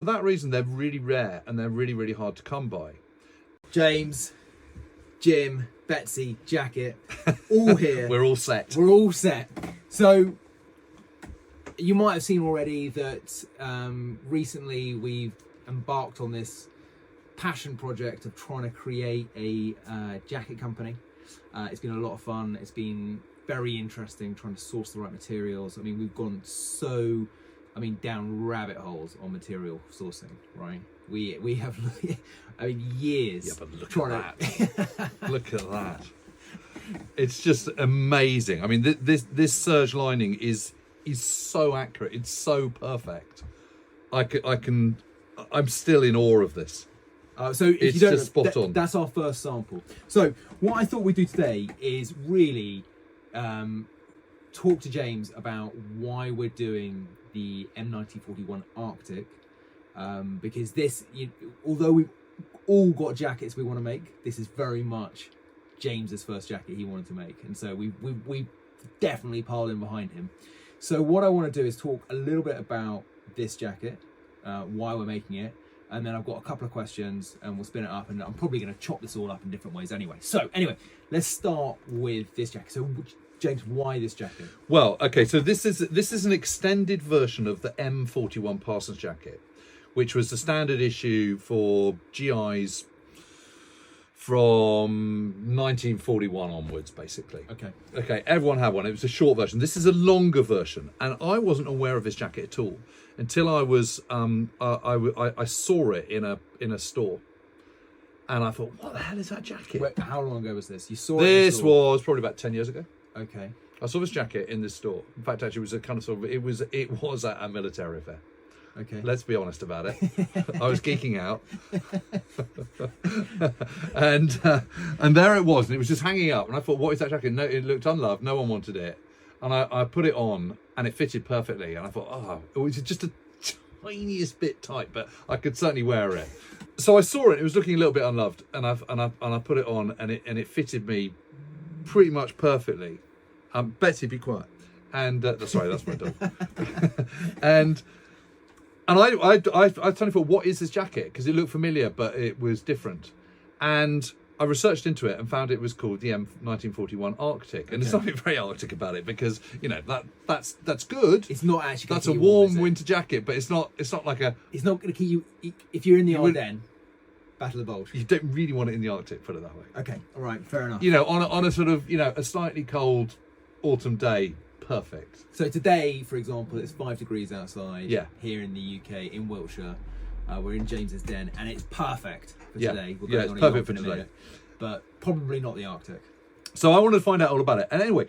For that reason, they're really rare and they're really, really hard to come by. James, Jim, Betsy, jacket, all here. We're all set. We're all set. So you might have seen already that recently we've embarked on this passion project of trying to create a jacket company. It's been a lot of fun. It's been very interesting trying to source the right materials. I mean, we've gone down rabbit holes on material sourcing, right? We have, years. Yeah, but look at that. Look at that. It's just amazing. I mean, this serge lining is so accurate. It's so perfect. I'm still in awe of this. So if it's you don't just spot on. That's our first sample. So what I thought we'd do today is really talk to James about why we're doing the M1941 Arctic, because this, although we've all got jackets we want to make, this is very much James's first jacket he wanted to make, and so we definitely piled in behind him. So what I want to do is talk a little bit about this jacket, why we're making it, and then I've got a couple of questions and we'll spin it up, and I'm probably going to chop this all up in different ways anyway. So anyway, let's start with this jacket. So James, why this jacket? Well, okay, so this is an extended version of the M41 Parsons jacket, which was the standard issue for GIs from 1941 onwards, basically. Okay, everyone had one. It was a short version. This is a longer version, and I wasn't aware of this jacket at all until I was I saw it in a store, and I thought, what the hell is that jacket? Wait, how long ago was this? You saw this? This was probably about 10 years ago. Okay. I saw this jacket in this store. In fact, actually, it was a kind of sort of it was at a military affair. Okay. Let's be honest about it. I was geeking out, and there it was, and it was just hanging up. And I thought, what is that jacket? No, it looked unloved. No one wanted it, and I put it on, and it fitted perfectly. And I thought, oh, it was just a tiniest bit tight, but I could certainly wear it. So I saw it. It was looking a little bit unloved, and I put it on, and it fitted me pretty much perfectly. Betsy, be quiet. And sorry, that's my dog. and I suddenly thought, what is this jacket? Because it looked familiar, but it was different. And I researched into it and found it was called the M1941 Arctic. And there's something very Arctic about it, because that's good. It's not actually. That's a warm winter jacket, but it's not like a. It's not going to keep you if you're in the Ardennes. Battle of the Bulge. You don't really want it in the Arctic, put it that way. Okay, all right, fair enough. On a sort of a slightly cold autumn day, perfect. So today, for example, it's 5 degrees outside. Yeah. Here in the UK, in Wiltshire, we're in James's den, and it's perfect for today. Yeah, it's perfect for today, but probably not the Arctic. So I wanted to find out all about it, and anyway,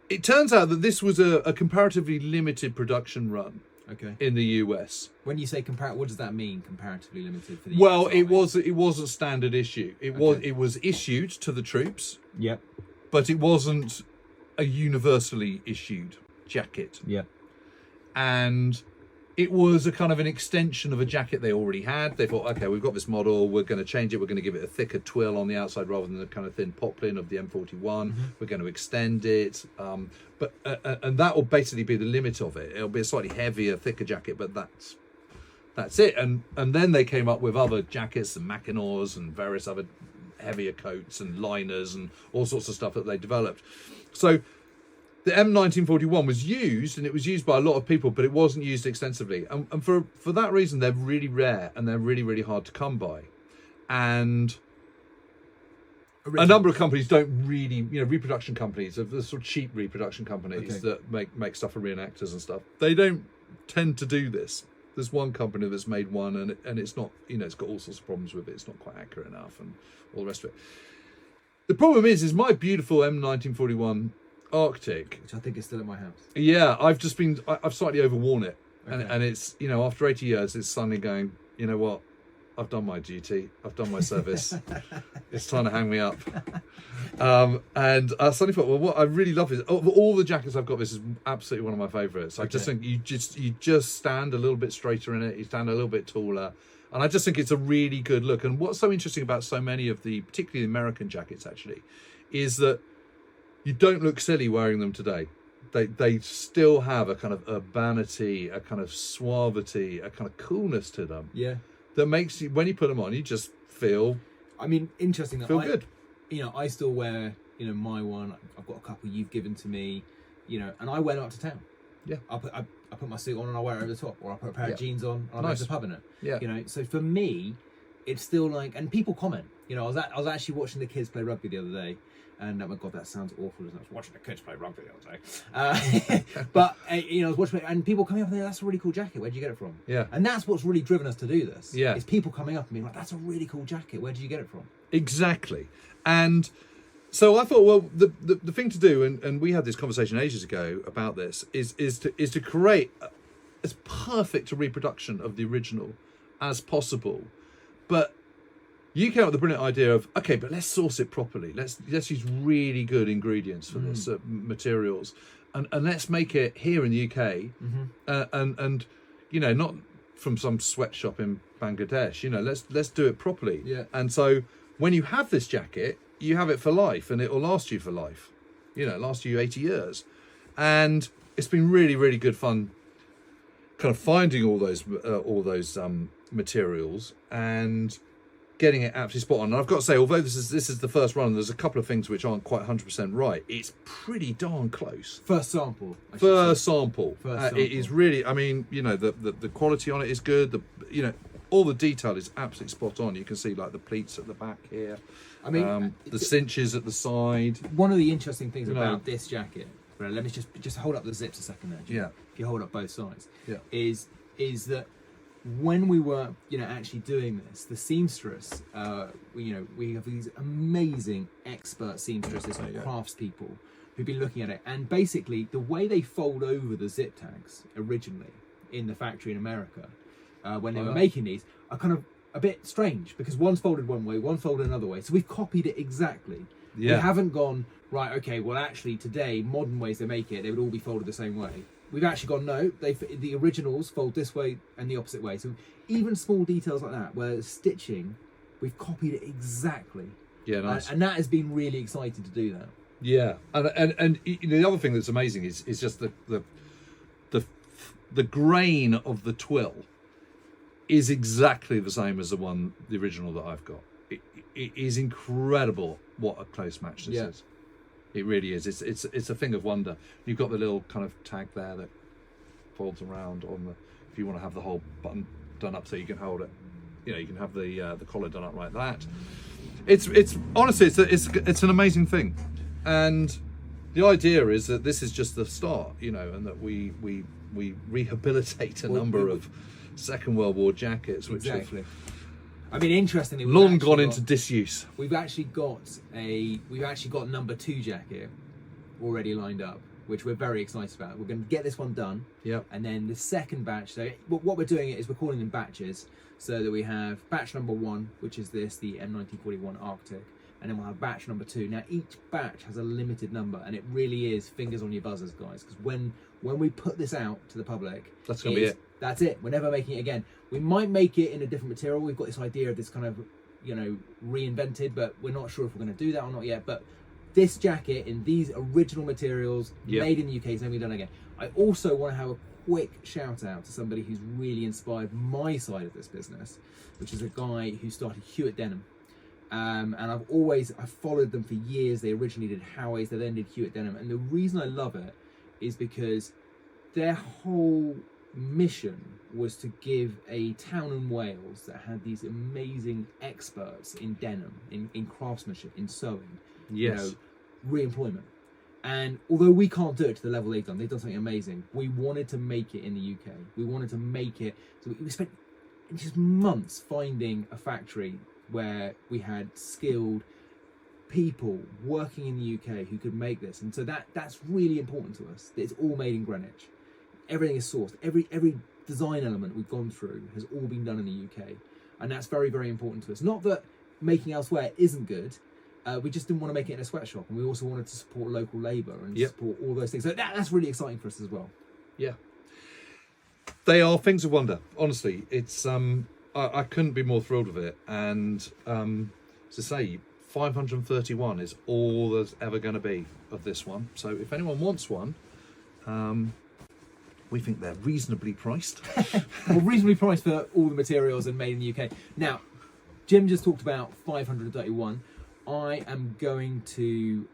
it turns out that this was a comparatively limited production run. Okay. In the US. When you say what does that mean? Comparatively limited for the well, US it wasn't standard issue. It was issued to the troops. Yep. But it wasn't a universally issued jacket. Yep. And it was a kind of an extension of a jacket they already had. They thought, okay, we've got this model, we're going to change it, we're going to give it a thicker twill on the outside rather than the kind of thin poplin of the M41. Mm-hmm. We're going to extend it, and that will basically be the limit of it. It'll be a slightly heavier, thicker jacket, but that's it. And then they came up with other jackets and Mackinaws and various other heavier coats and liners and all sorts of stuff that they developed. So the M1941 was used, and it was used by a lot of people, but it wasn't used extensively. And for that reason, they're really rare and they're really, really hard to come by. And a number of companies don't really, reproduction companies, the sort of cheap reproduction companies that make stuff for reenactors and stuff, they don't tend to do this. There's one company that's made one, and it's not, it's got all sorts of problems with it. It's not quite accurate enough and all the rest of it. The problem is my beautiful M1941 Arctic, which I think is still at my house. Yeah, I've slightly overworn it, and it's after 80 years, it's suddenly going, you know what, I've done my duty, I've done my service, it's time to hang me up. And I suddenly thought, well, what I really love is of all the jackets I've got, this is absolutely one of my favourites. I just think you just stand a little bit straighter in it, you stand a little bit taller, and I just think it's a really good look. And what's so interesting about so many of the, particularly the American jackets actually, is that you don't look silly wearing them today. they still have a kind of urbanity, a kind of suavity, a kind of coolness to them. Yeah. That makes you, when you put them on, you just feel. I mean, interesting that feel good. I still wear, my one. I've got a couple you've given to me, and I wear them up to town. Yeah. I put my suit on and I wear it over the top, or I put a pair of jeans on and I go to the pub in it. Yeah. So for me, it's still like, and people comment. I was actually watching the kids play rugby the other day, and oh my god, that sounds awful. I was watching the kids play rugby the other day, but I was watching it, and people coming up and saying, "That's a really cool jacket. Where'd you get it from?" Yeah. And that's what's really driven us to do this. Yeah. Is people coming up and being like, "That's a really cool jacket. Where did you get it from?" Exactly. And so I thought, well, the thing to do, and we had this conversation ages ago about this, is to create as perfect a reproduction of the original as possible. But you came up with the brilliant idea of, okay, but let's source it properly. Let's use really good ingredients for this, materials, and let's make it here in the UK, and not from some sweatshop in Bangladesh. Let's do it properly. Yeah. And so when you have this jacket, you have it for life, and it will last you for life. Last you 80 years, and it's been really, really good fun, kind of finding all those materials and getting it absolutely spot on. And I've got to say, although this is the first run, there's a couple of things which aren't quite 100% right. It's pretty darn close. First sample. First sample. Sample. It is really. I mean, the quality on it is good. All the detail is absolutely spot on. You can see like the pleats at the back here. I mean, the cinches at the side. One of the interesting things about this jacket, let me just hold up the zips a second there. Jim. Yeah. If you hold up both sides. Yeah. Is that when we were, actually doing this, the seamstress, we have these amazing expert seamstresses and craftspeople who've been looking at it, and basically the way they fold over the zip tags originally in the factory in America, when they were making these, are kind of a bit strange, because one's folded one way, one's folded another way. So we've copied it exactly. Yeah. We haven't gone, right, okay, well actually today, modern ways they make it, they would all be folded the same way. We've actually gone, no, the originals fold this way and the opposite way. So even small details like that, where stitching, we've copied it exactly. Yeah, nice. And that has been really exciting to do that. Yeah, and the other thing that's amazing is just the grain of the twill is exactly the same as the original that I've got. It is incredible what a close match this is. It really is. It's a thing of wonder. You've got the little kind of tag there that folds around on the. If you want to have the whole button done up so you can hold it, you can have the collar done up like that. It's honestly it's an amazing thing, and the idea is that this is just the start, and that we rehabilitate a number of Second World War jackets, which exactly. I mean, interestingly, long gone into disuse. We've actually got number 2 jacket already lined up, which we're very excited about. We're going to get this one done. Yep. And then the second batch. So what we're doing is we're calling them batches, so that we have batch number 1, which is the M1941 Arctic, and then we'll have batch number 2. Now each batch has a limited number, and it really is fingers on your buzzers, guys, because when we put this out to the public, that's going to be it. That's it. We're never making it again. We might make it in a different material. We've got this idea of this kind of, reinvented, but we're not sure if we're going to do that or not yet. But this jacket in these original materials, made in the UK, is never done again. I also want to have a quick shout out to somebody who's really inspired my side of this business, which is a guy who started Hewitt Denim. And I've followed them for years. They originally did Howays, they then did Hewitt Denim. And the reason I love it is because their whole mission was to give a town in Wales that had these amazing experts in denim, in craftsmanship, in sewing, re-employment. And although we can't do it to the level they've done something amazing. We wanted to make it in the UK. We wanted to make it, so we spent just months finding a factory where we had skilled people working in the UK who could make this, and so that's really important to us. It's all made in Greenwich. Everything is sourced. Every design element we've gone through has all been done in the UK, and that's very, very important to us. Not that making elsewhere isn't good. We just didn't want to make it in a sweatshop, and we also wanted to support local labour and support all those things. So that's really exciting for us as well. Yeah, they are things of wonder. Honestly, it's I couldn't be more thrilled with it, and to say 531 is all there's ever going to be of this one. So if anyone wants one, We think they're reasonably priced. Well, reasonably priced for all the materials and made in the UK. Now, Jim just talked about 531. I am going to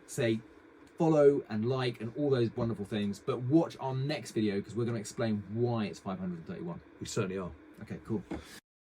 say follow and like and all those wonderful things, but watch our next video because we're going to explain why it's 531. We certainly are. Okay, cool.